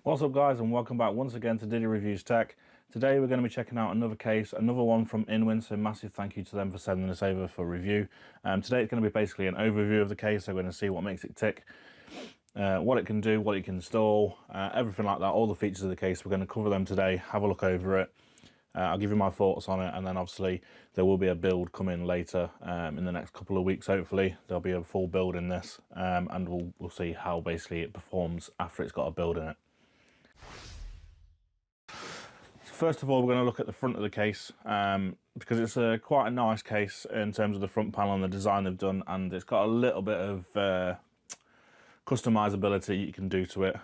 What's up guys, and welcome back once again to Diddy Reviews Tech. Today we're going to be checking out another case, another one from InWin, so massive thank you to them for sending this over for review. Today it's going to be basically an overview of the case, so we're going to see what makes it tick, what it can do, what it can install, everything like that, all the features of the case. We're going to cover them today, have a look over it. I'll give you my thoughts on it, and then obviously there will be a build coming later in the next couple of weeks. Hopefully there'll be a full build in this, and we'll see how basically it performs after it's got a build in it. First of all, we're going to look at the front of the case, because it's quite a nice case in terms of the front panel and the design they've done, and it's got a little bit of customizability you can do to it.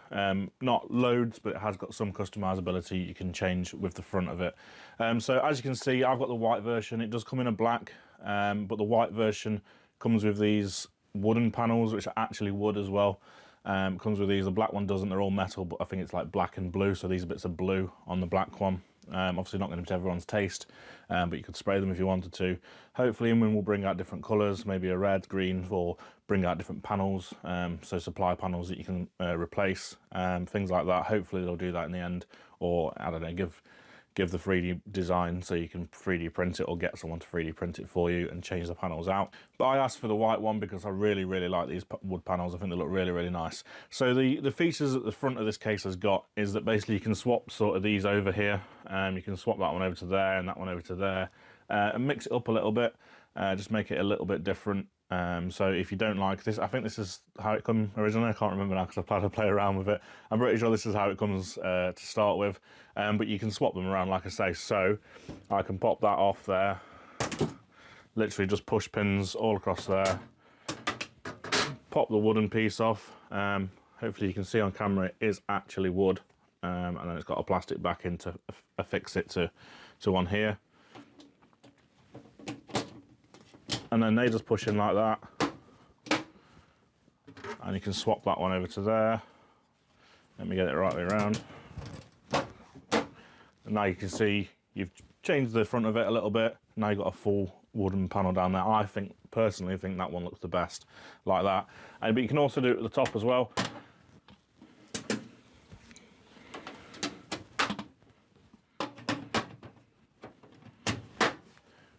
Not loads, but it has got some customizability you can change with the front of it. So as you can see, I've got the white version. It does come in a black, but the white version comes with these wooden panels, which are actually wood as well. Comes with these. The black one doesn't. They're all metal, but I think it's like black and blue, so these are bits of blue on the black one. Obviously not going to be to everyone's taste, but you could spray them if you wanted to. Hopefully InWin will bring out different colours, maybe a red, green, or bring out different panels, so supply panels that you can replace, things like that. Hopefully they'll do that in the end, or I don't know, give the 3D design so you can 3D print it, or get someone to 3D print it for you and change the panels out. But I asked for the white one because I really like these wood panels. I think they look really nice. So the features that the front of this case has got is that basically you can swap sort of these over here. You can swap that one over to there and that one over to there, and mix it up a little bit, just make it a little bit different. So if you don't like this, I think this is how it came originally. I can't remember now because I've had to play around with it. I'm pretty sure this is how it comes to start with, but you can swap them around, like I say. So I can pop that off there, literally just push pins all across there, pop the wooden piece off. Hopefully you can see on camera it is actually wood, and then it's got a plastic backing to affix it to on here. And then they just push in like that, and you can swap that one over to there. Let me get it right way around. And now you can see you've changed the front of it a little bit. Now you've got a full wooden panel down there. I personally think that one looks the best like that. But you can also do it at the top as well.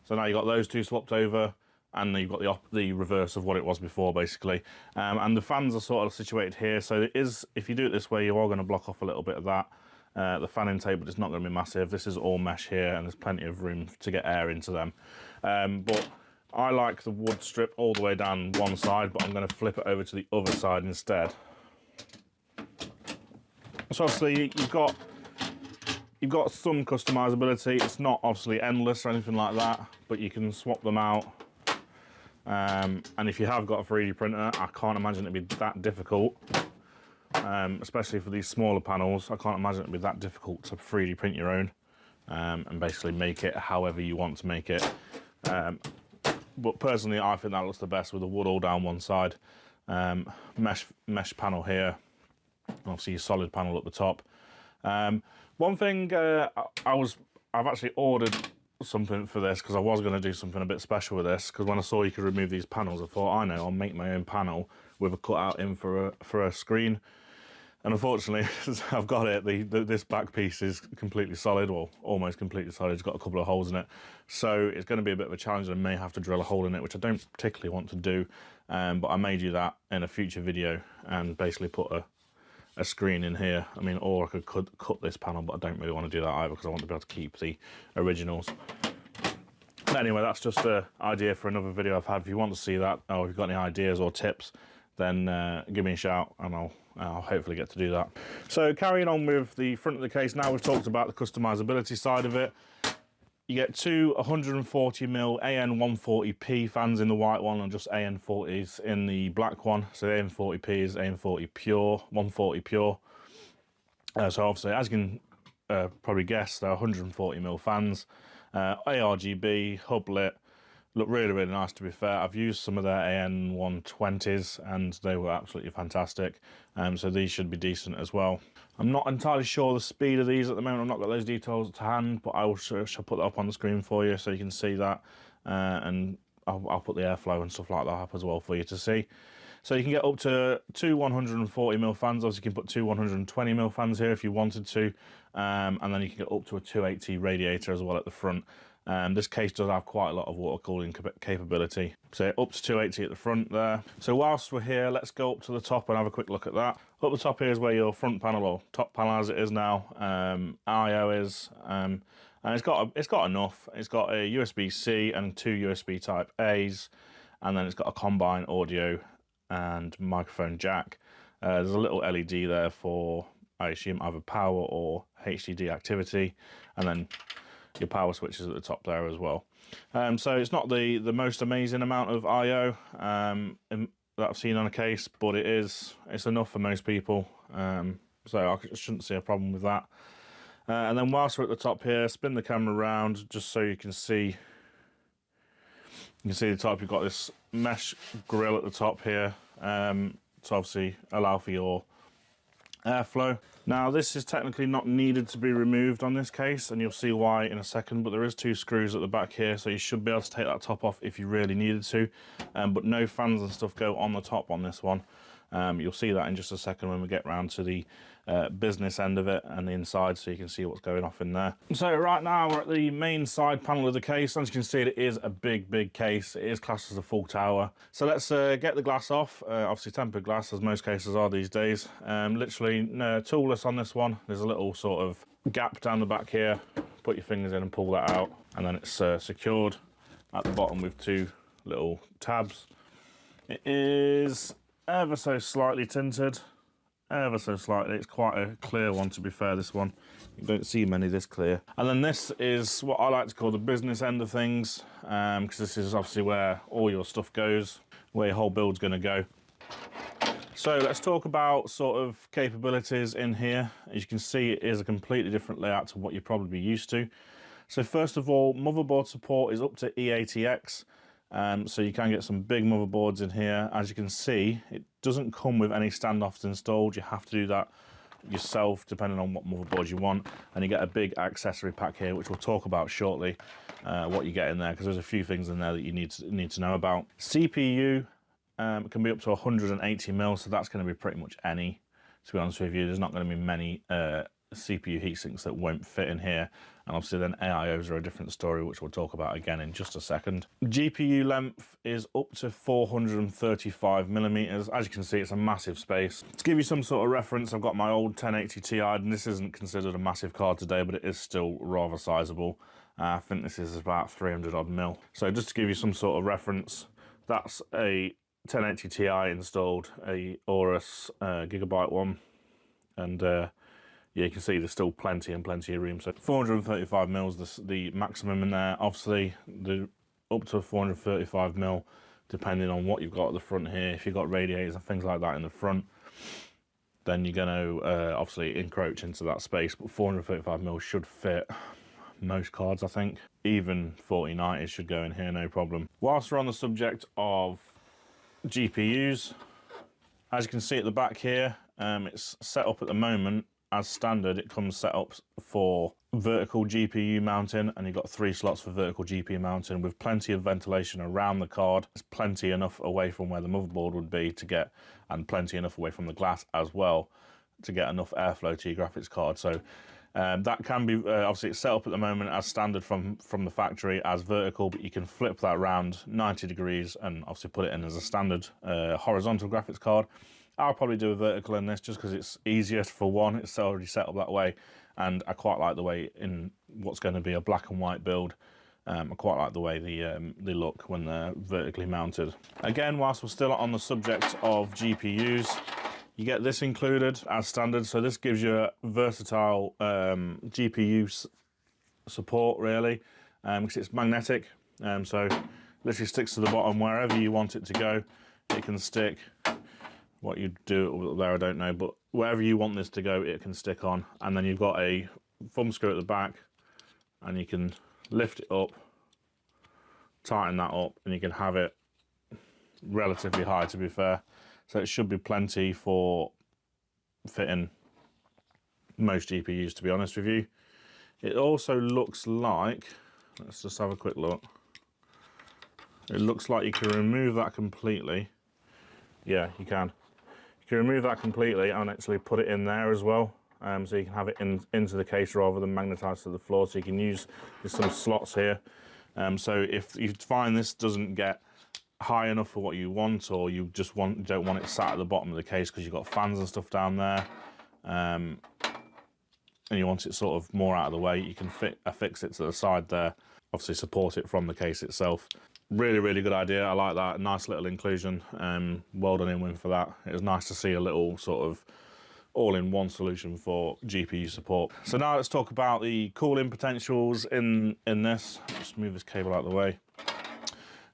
So now you've got those two swapped over, and you've got the reverse of what it was before, basically. And the fans are sort of situated here, so it is, if you do it this way, you are going to block off a little bit of that. The fan intake, but it's not going to be massive. This is all mesh here, and there's plenty of room to get air into them. But I like the wood strip all the way down one side, but I'm going to flip it over to the other side instead. So obviously you've got some customizability. It's not obviously endless or anything like that, but you can swap them out. And if you have got a 3D printer, I can't imagine it'd be that difficult, especially for these smaller panels. I can't imagine it'd be that difficult to 3D print your own, and basically make it however you want to make it. But personally, I think that looks the best with the wood all down one side. Mesh panel here, obviously a solid panel at the top. One thing, I've actually ordered something for this because I was going to do something a bit special with this, because when I saw you could remove these panels, I thought, I know, I'll make my own panel with a cutout in for a screen. And unfortunately, I've got it, this back piece is completely solid, or almost completely solid. It's got a couple of holes in it, so it's going to be a bit of a challenge. I may have to drill a hole in it, which I don't particularly want to do, but I may do that in a future video and basically put a screen in here. I mean, or I could cut this panel, but I don't really want to do that either because I want to be able to keep the originals. But anyway, that's just an idea for another video I've had. If you want to see that, or if you've got any ideas or tips, then give me a shout, and I'll hopefully get to do that. So carrying on with the front of the case, now we've talked about the customizability side of it. You get two 140mm AN140p fans in the white one, and just AN40s in the black one. So the AN40p is AN40 pure, 140 pure. So obviously, as you can probably guess, they're 140mm fans. ARGB, hub lit, look really nice, to be fair. I've used some of their AN120s and they were absolutely fantastic. So these should be decent as well. I'm not entirely sure the speed of these at the moment. I've not got those details to hand, but I shall put that up on the screen for you so you can see that. And I'll put the airflow and stuff like that up as well for you to see. So you can get up to two 140mm fans. Obviously you can put two 120mm fans here if you wanted to, and then you can get up to a 280 radiator as well at the front. This case does have quite a lot of water cooling capability. So up to 280 at the front there. So whilst we're here, let's go up to the top and have a quick look at that. Up the top here is where your front panel, or top panel as it is now, I/O is, and it's got enough. It's got a USB-C and two USB Type A's, and then it's got a combined audio and microphone jack. There's a little LED there for, I assume, either power or HDD activity, and then your power switches at the top there as well. So it's not the most amazing amount of I/O that I've seen on a case, but it's enough for most people. So I shouldn't see a problem with that. And then whilst we're at the top here, spin the camera around just so you can see. You can see the top. You've got this mesh grill at the top here to obviously allow for your airflow. Now this is technically not needed to be removed on this case, and you'll see why in a second, but there is two screws at the back here, so you should be able to take that top off if you really needed to, but no fans and stuff go on the top on this one. You'll see that in just a second when we get round to the business end of it and the inside, so you can see what's going off in there. So right now we're at the main side panel of the case. As you can see, it is a big case. It is classed as a full tower. So let's get the glass off. Obviously tempered glass, as most cases are these days. Literally toolless on this one. There's a little sort of gap down the back here. Put your fingers in and pull that out, and then it's secured at the bottom with two little tabs. It is ever so slightly tinted, ever so slightly. It's quite a clear one, to be fair, this one. You don't see many this clear. And then this is what I like to call the business end of things, because this is obviously where all your stuff goes, where your whole build's going to go. So let's talk about sort of capabilities in here. As you can see, it is a completely different layout to what you're probably used to. So first of all, motherboard support is up to EATX. So you can get some big motherboards in here. As you can see, it doesn't come with any standoffs installed. You have to do that yourself depending on what motherboard you want, and you get a big accessory pack here, which we'll talk about shortly, what you get in there, because there's a few things in there that you need to know about. CPU can be up to 180mm, so that's going to be pretty much any, to be honest with you. There's not going to be many CPU heatsinks that won't fit in here, and obviously then AIOs are a different story, which we'll talk about again in just a second. GPU length is up to 435mm. As you can see, it's a massive space. To give you some sort of reference, I've got my old 1080 Ti, and this isn't considered a massive card today, but it is still rather sizable. I think this is about 300 odd mil. So just to give you some sort of reference, that's a 1080 Ti installed, a Aorus Gigabyte one, and yeah, you can see there's still plenty of room. So 435mm is the maximum in there. Obviously, the up to 435mm, depending on what you've got at the front here. If you've got radiators and things like that in the front, then you're going to obviously encroach into that space. But 435mm should fit most cards, I think. Even 4090s should go in here, no problem. Whilst we're on the subject of GPUs, as you can see at the back here, it's set up at the moment as standard. It comes set up for vertical GPU mounting, and you've got 3 slots for vertical GPU mounting with plenty of ventilation around the card. There's plenty enough away from where the motherboard would be to get, and plenty enough away from the glass as well to get enough airflow to your graphics card. So that can be, obviously it's set up at the moment as standard from the factory as vertical, but you can flip that around 90 degrees and obviously put it in as a standard horizontal graphics card. I'll probably do a vertical in this just because it's easier. For one, it's already set up that way, and I quite like the way in what's going to be a black and white build. I quite like the way they look when they're vertically mounted. Again, whilst we're still on the subject of GPUs, you get this included as standard. So this gives you a versatile GPU support, really, because it's magnetic. So literally sticks to the bottom wherever you want it to go. It can stick. What you do there, I don't know, but wherever you want this to go, it can stick on. And then you've got a thumb screw at the back, and you can lift it up, tighten that up, and you can have it relatively high, to be fair. So it should be plenty for fitting most GPUs, to be honest with you. It also looks like, let's just have a quick look. It looks like you can remove that completely, Yeah, you can. You can remove that completely and actually put it in there as well. So you can have it into the case rather than magnetised to the floor. So you can use, there's some slots here. So if you find this doesn't get high enough for what you want, or you just don't want it sat at the bottom of the case because you've got fans and stuff down there, and you want it sort of more out of the way, you can affix it to the side there. Obviously support it from the case itself. Really, really good idea. I like that. Nice little inclusion. Well done, InWin, for that. It was nice to see a little sort of all-in-one solution for GPU support. So now let's talk about the cooling potentials in this. Just move this cable out of the way.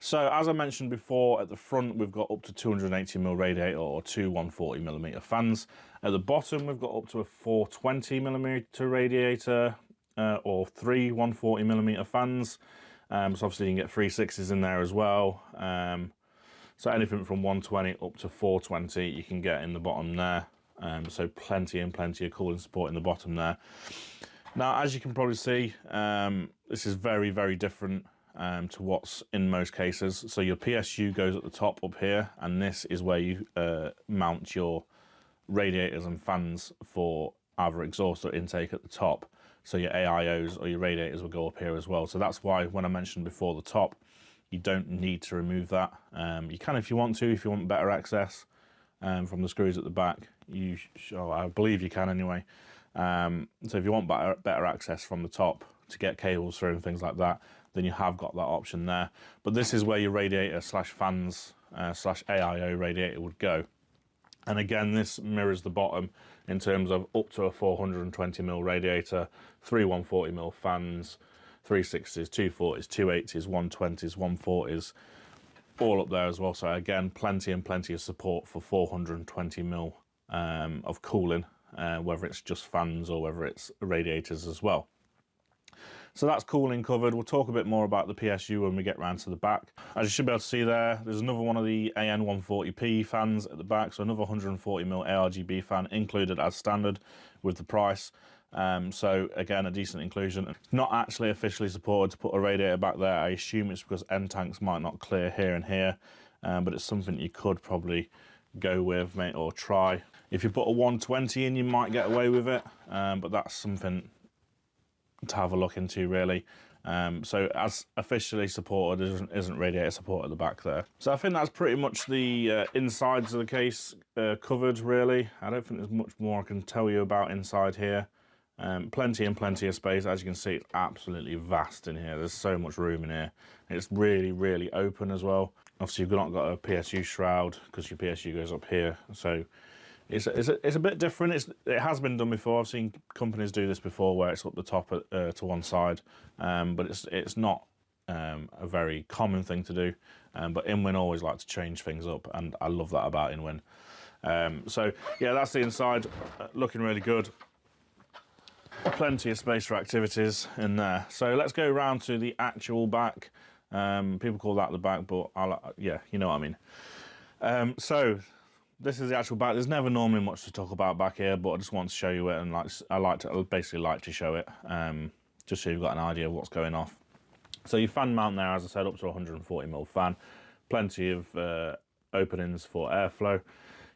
So as I mentioned before, at the front we've got up to 280mm radiator or two 140mm fans. At the bottom we've got up to a 420mm radiator or three 140mm fans. So obviously you can get 360s in there as well. So anything from 120 up to 420 you can get in the bottom there. So plenty of cooling support in the bottom there. Now, as you can probably see, this is very, very different to what's in most cases. So your PSU goes at the top up here, and this is where you mount your radiators and fans for either exhaust or intake at the top. So your AIOs or your radiators will go up here as well. So that's why when I mentioned before the top, you don't need to remove that. You can if you want to, if you want better access from the screws at the back. I believe you can anyway. So if you want better access from the top to get cables through and things like that, then you have got that option there. But this is where your radiator slash fans slash AIO radiator would go. And again, this mirrors the bottom in terms of up to a 420mm radiator, three 140mm fans, 360s, 240s, 280s, 120s, 140s, all up there as well. So again, plenty of support for 420mm of cooling, whether it's just fans or whether it's radiators as well. So that's cooling covered. We'll talk a bit more about the PSU when we get round to the back. As you should be able to see there's another one of the AN140P fans at the back, so another 140mm ARGB fan included as standard with the price. So again, a decent inclusion. Not actually officially supported to put a radiator back there. I assume it's because end tanks might not clear here and here, but it's something you could probably go with, mate, or try. If you put a 120 in, you might get away with it, but that's something to have a look into, really. So as officially supported, isn't radiator support at the back there. So I think that's pretty much the insides of the case covered, really. I don't think there's much more I can tell you about inside here. Plenty of space. As you can see, it's absolutely vast in here. There's so much room in here. It's really, really open as well. Obviously, you've not got a PSU shroud because your PSU goes up here. So it's a bit different. It has been done before. I've seen companies do this before where it's up the top to one side, but it's not a very common thing to do. But InWin always like to change things up, and I love that about InWin. So yeah, that's the inside, looking really good. Plenty of space for activities in there. So let's go around to the actual back. People call that the back, but yeah, you know what I mean. So this is the actual back. There's never normally much to talk about back here, but I just want to show you it, and I basically like to show it, just so you've got an idea of what's going off. So your fan mount there, as I said, up to 140mm fan, plenty of openings for airflow.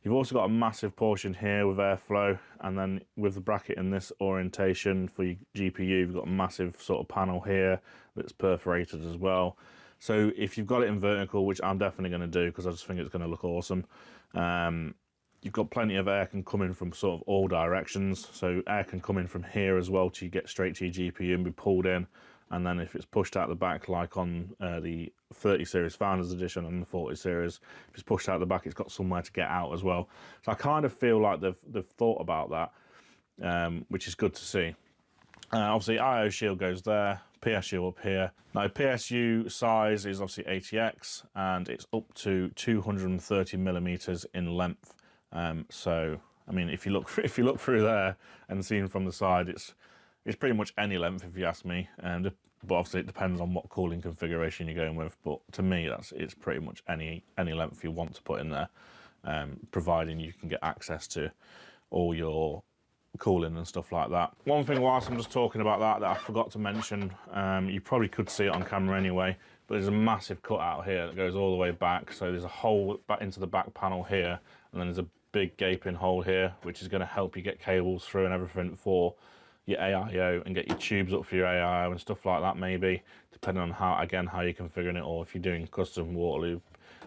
You've also got a massive portion here with airflow, and then with the bracket in this orientation for your GPU, you've got a massive sort of panel here that's perforated as well. So if you've got it in vertical, which I'm definitely going to do because I just think it's going to look awesome, you've got plenty of air can come in from sort of all directions. So air can come in from here as well to get straight to your GPU and be pulled in. And then if it's pushed out the back, like on the 30 series Founders Edition and the 40 series, if it's pushed out the back, it's got somewhere to get out as well. So I kind of feel like they've thought about that, which is good to see. Obviously, IO shield goes there, PSU up here. Now, PSU size is obviously ATX, and it's up to 230mm in length. So, I mean, if you look through there and seen from the side, it's pretty much any length, if you ask me, but obviously it depends on what cooling configuration you're going with. But to me, it's pretty much any length you want to put in there, providing you can get access to all your cooling and stuff like that. One thing whilst I'm just talking about that I forgot to mention, you probably could see it on camera anyway, but there's a massive cutout here that goes all the way back. So there's a hole back into the back panel here, and then there's a big gaping hole here, which is going to help you get cables through and everything for your AIO and get your tubes up for your AIO and stuff like that, maybe, depending on how you're configuring it, or if you're doing custom water loop,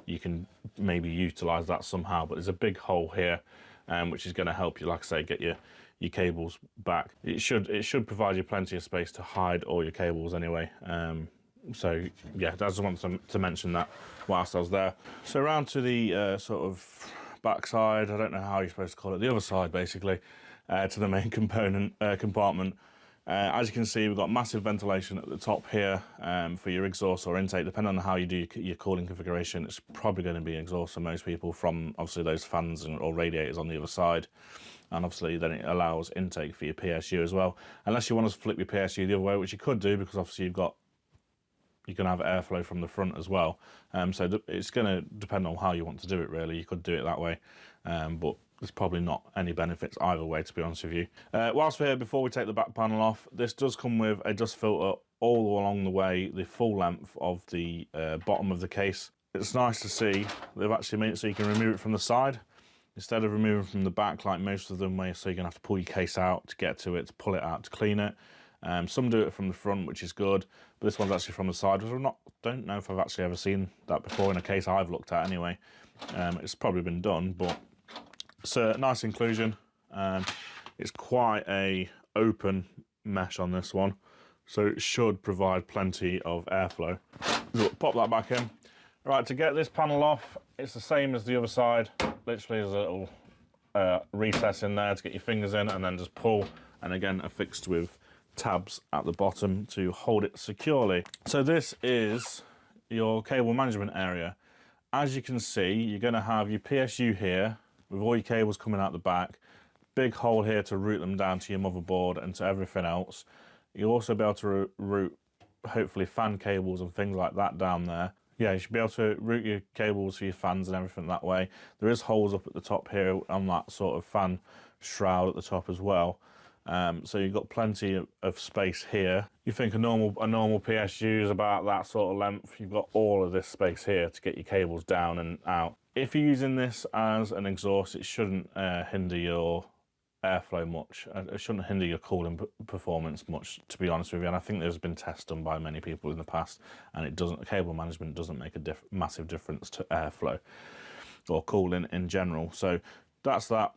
you can maybe utilize that somehow. But there's a big hole here, which is going to help you, like I say, get your cables back. It should provide you plenty of space to hide all your cables anyway. So yeah, I just wanted to mention that whilst I was there. So around to the sort of backside, I don't know how you're supposed to call it, the other side basically, to the main compartment. As you can see, we've got massive ventilation at the top here for your exhaust or intake, depending on how you do your cooling configuration. It's probably going to be exhaust for most people, from obviously those fans or radiators on the other side. And obviously then it allows intake for your PSU as well, unless you want to flip your PSU the other way, which you could do, because obviously you can have airflow from the front as well. So it's going to depend on how you want to do it, really. You could do it that way, but there's probably not any benefits either way, to be honest with you. Whilst we're here, before we take the back panel off, this does come with a dust filter all along the way, the full length of the bottom of the case. It's nice to see they've actually made it so you can remove it from the side, instead of removing from the back like most of them, where so you're going to have to pull your case out to get to it, to pull it out to clean it. Some do it from the front, which is good, but this one's actually from the side, which don't know if I've actually ever seen that before in a case I've looked at anyway. It's probably been done, but it's a nice inclusion. It's quite a open mesh on this one, so it should provide plenty of airflow. So pop that back in. Right, to get this panel off, it's the same as the other side. Literally, there's a little recess in there to get your fingers in, and then just pull, and again affixed with tabs at the bottom to hold it securely. So this is your cable management area. As you can see, you're going to have your PSU here with all your cables coming out the back, big hole here to route them down to your motherboard and to everything else. You'll also be able to route hopefully fan cables and things like that down there. Yeah, you should be able to route your cables for your fans and everything that way. There is holes up at the top here on that sort of fan shroud at the top as well. So you've got plenty of space here. You think a normal PSU is about that sort of length. You've got all of this space here to get your cables down and out. If you're using this as an exhaust, it shouldn't hinder your airflow much. It shouldn't hinder your cooling performance much, to be honest with you. And I think there's been tests done by many people in the past, and it doesn't. Cable management doesn't make a massive difference to airflow or cooling in general. So that's that.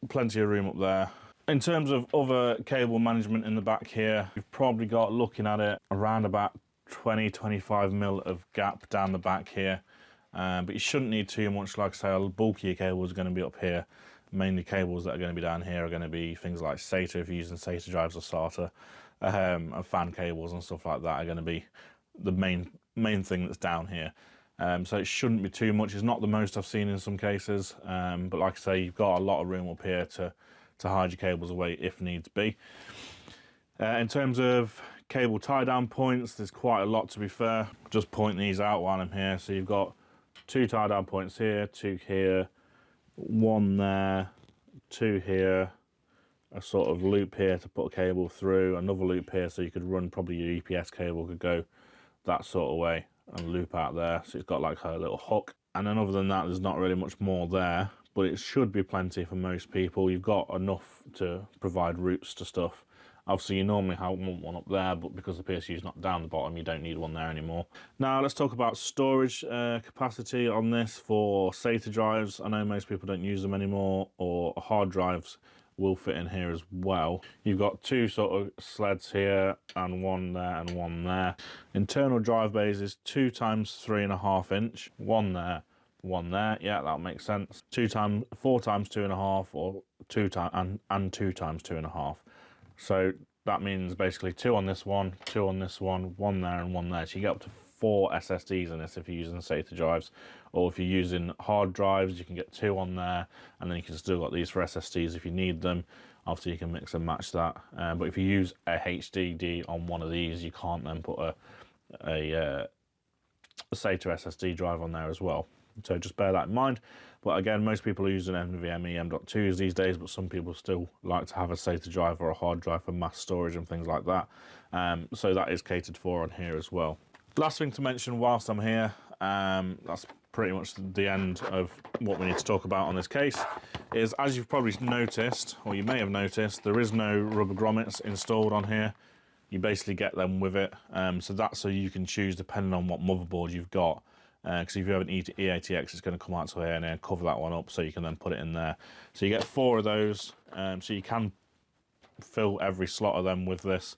Plenty of room up there. In terms of other cable management in the back here, you've probably got, looking at it, around about 20-25 mil of gap down the back here. But you shouldn't need too much. Like I say, a bulk of your cables are going to be up here. Mainly cables that are going to be down here are going to be things like SATA, if you're using SATA drives or SATA, and fan cables and stuff like that are going to be the main thing that's down here. So it shouldn't be too much. It's not the most I've seen in some cases, but like I say, you've got a lot of room up here to hide your cables away if needs be. In terms of cable tie down points, there's quite a lot, to be fair. Just point these out while I'm here. So you've got 2 tie down points here, 2 here, 1 there, 2 here, a sort of loop here to put a cable through, another loop here so you could run, probably your EPS cable could go that sort of way and loop out there. So it's got like a little hook. And then other than that, there's not really much more there, but it should be plenty for most people. You've got enough to provide routes to stuff. Obviously, you normally want one up there, but because the PSU is not down the bottom, you don't need one there anymore. Now, let's talk about storage capacity on this for SATA drives. I know most people don't use them anymore, or hard drives will fit in here as well. You've got 2 sort of sleds here, and 1 there and 1 there. Internal drive bays is 2 times 3.5 inch, 1 there, 1 there. Yeah, that makes sense. 4 times 2.5, or 2 times and 2 times 2.5. So that means basically 2 on this one, 2 on this one, 1 there and 1 there. So you get up to 4 SSDs in this if you're using SATA drives. Or if you're using hard drives, you can get 2 on there, and then you can still got these for SSDs if you need them. Obviously you can mix and match that. But if you use a HDD on one of these, you can't then put a SATA SSD drive on there as well. So just bear that in mind. But again, most people are using NVMe M.2s these days, but some people still like to have a SATA drive or a hard drive for mass storage and things like that. So that is catered for on here as well. Last thing to mention whilst I'm here, that's pretty much the end of what we need to talk about on this case, is as you've probably noticed, or you may have noticed, there is no rubber grommets installed on here. You basically get them with it. So that's so you can choose depending on what motherboard you've got. Because if you have an EATX, it's going to come out to here and then cover that one up, so you can then put it in there. So you get 4 of those, so you can fill every slot of them with this.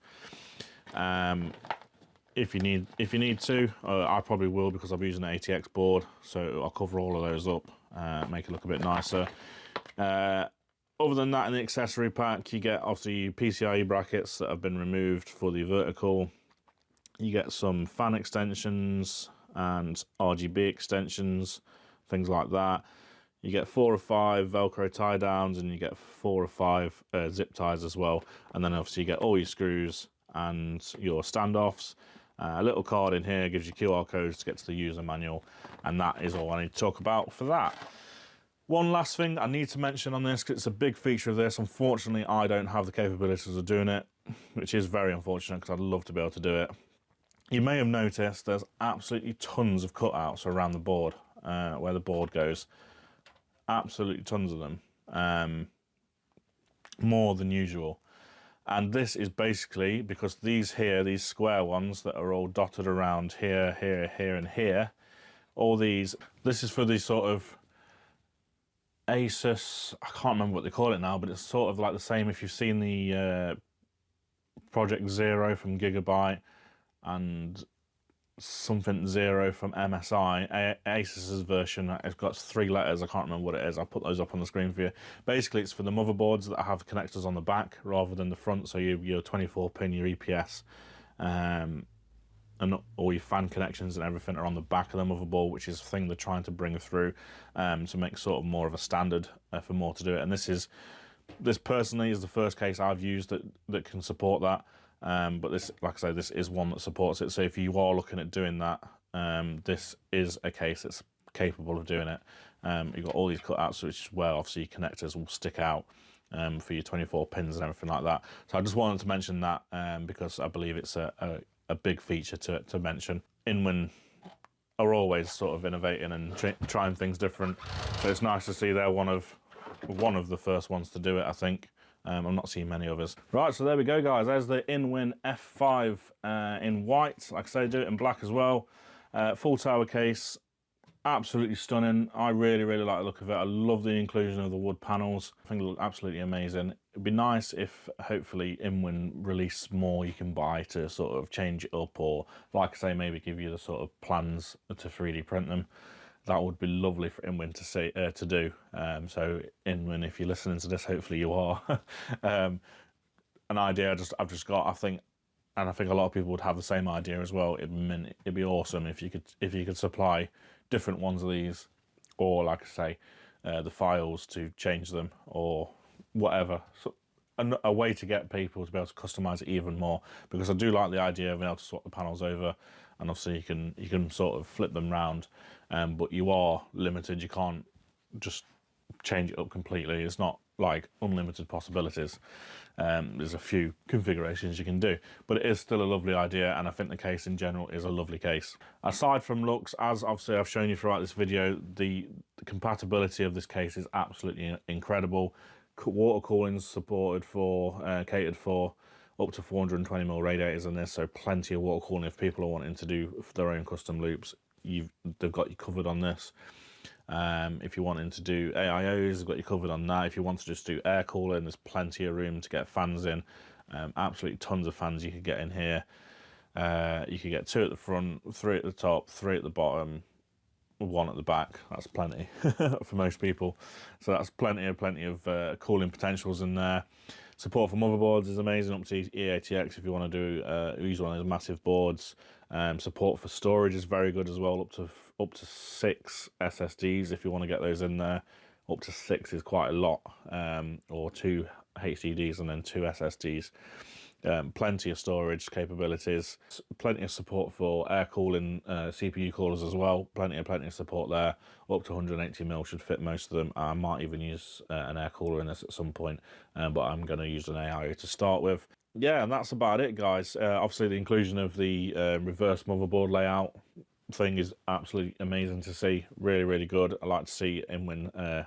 If you need to, I probably will, because I'm using an ATX board, so I'll cover all of those up, make it look a bit nicer. Other than that, in the accessory pack, you get obviously PCIe brackets that have been removed for the vertical. You get some fan extensions and RGB extensions, things like that. You get 4 or 5 Velcro tie downs, and you get 4 or 5 zip ties as well. And then obviously you get all your screws and your standoffs. A little card in here gives you QR codes to get to the user manual, and that is all I need to talk about for that. One last thing I need to mention on this, because it's a big feature of this. Unfortunately, I don't have the capabilities of doing it, which is very unfortunate, because I'd love to be able to do it. You may have noticed there's absolutely tons of cutouts around the board, where the board goes. Absolutely tons of them, more than usual. And this is basically because these square ones that are all dotted around here, here, here, and here, all these, this is for the sort of ASUS, I can't remember what they call it now, but it's sort of like the same if you've seen the Project Zero from Gigabyte and something Zero from MSI, ASUS's version. It's got 3 letters, I can't remember what it is. I'll put those up on the screen for you. Basically, it's for the motherboards that have connectors on the back rather than the front, so your 24-pin, your EPS, and all your fan connections and everything are on the back of the motherboard, which is the thing they're trying to bring through to make sort of more of a standard for more to do it. And this personally is the first case I've used that can support that. But this, like I say, this is one that supports it. So if you are looking at doing that, this is a case that's capable of doing it. You've got all these cutouts, which is where obviously your connectors will stick out for your 24 pins and everything like that. So I just wanted to mention that because I believe it's a big feature to mention. InWin are always sort of innovating and trying things different. So it's nice to see they're one of the first ones to do it, I think. I'm not seeing many others. Right, so there we go, guys. There's the InWin F5 in white. Like I say, do it in black as well. Full tower case, absolutely stunning. I really, really like the look of it. I love the inclusion of the wood panels. I think it looks absolutely amazing. It'd be nice if, hopefully, InWin release more you can buy to sort of change it up, or, like I say, maybe give you the sort of plans to 3D print them. That would be lovely for InWin to do. So InWin, if you're listening to this, hopefully you are. An idea I've just got, I think a lot of people would have the same idea as well. It'd be awesome if you could supply different ones of these, or like I say, the files to change them or whatever. So a way to get people to be able to customize it even more, because I do like the idea of being able to swap the panels over, and obviously you can sort of flip them round, but you are limited. You can't just change it up completely. It's not like unlimited possibilities. There's a few configurations you can do, but it is still a lovely idea, and I think the case in general is a lovely case. Aside from looks, as obviously I've shown you throughout this video, the compatibility of this case is absolutely incredible. Water cooling is supported for, catered for, up to 420mm radiators in this, so plenty of water cooling if people are wanting to do their own custom loops. They've got you covered on this. If you're wanting to do AIOs, they've got you covered on that. If you want to just do air cooling, there's plenty of room to get fans in. Absolutely tons of fans you could get in here. You could get 2 at the front, 3 at the top, 3 at the bottom, 1 at the back. That's plenty for most people. So that's plenty of cooling potentials in there. Support for motherboards is amazing, up to EATX if you want to do use one of those massive boards. Support for storage is very good as well, up to 6 SSDs if you want to get those in there. Up to 6 is quite a lot, or 2 HDDs and then 2 SSDs. plenty of storage capabilities, plenty of support for air cooling, CPU coolers as well, plenty of support there. Up to 180mm should fit most of them. I might even use an air cooler in this at some point, but I'm going to use an AIO to start with. Yeah, and that's about it, guys. Obviously the inclusion of the reverse motherboard layout thing is absolutely amazing to see. Really good. I like to see InWin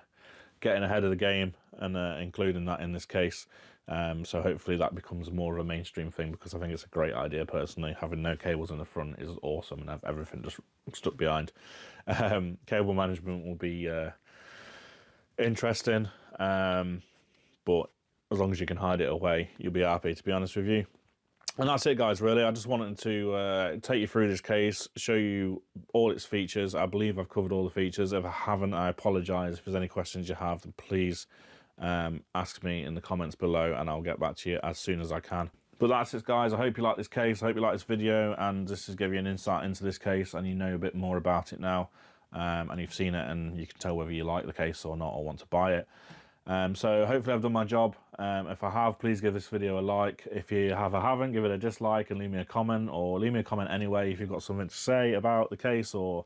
getting ahead of the game and including that in this case. So hopefully that becomes more of a mainstream thing, because I think it's a great idea personally. Having no cables in the front is awesome and have everything just stuck behind. Cable management will be interesting, but as long as you can hide it away, you'll be happy, to be honest with you. And that's it, guys, really. I just wanted to take you through this case, show you all its features. I believe I've covered all the features. If I haven't, I apologise. If there's any questions you have, then please ask me in the comments below and I'll get back to you as soon as I can. But that's it, guys. I hope you like this case. I hope you like this video, and this has given you an insight into this case and you know a bit more about it now, and you've seen it and you can tell whether you like the case or not or want to buy it. So hopefully I've done my job. If I have, please give this video a like. If you haven't, give it a dislike and leave me a comment, or leave me a comment anyway if you've got something to say about the case or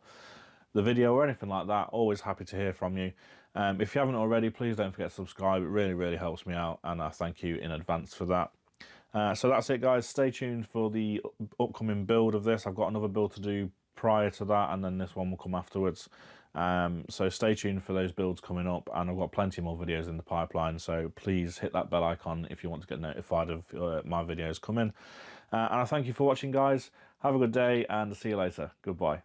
the video or anything like that. Always happy to hear from you. If you haven't already, please don't forget to subscribe. It really helps me out, and I thank you in advance for that. So that's it, guys. Stay tuned for the upcoming build of this. I've got another build to do prior to that, and then this one will come afterwards. So stay tuned for those builds coming up, and I've got plenty more videos in the pipeline, so please hit that bell icon if you want to get notified of my videos coming. And I thank you for watching, guys. Have a good day and see you later. Goodbye.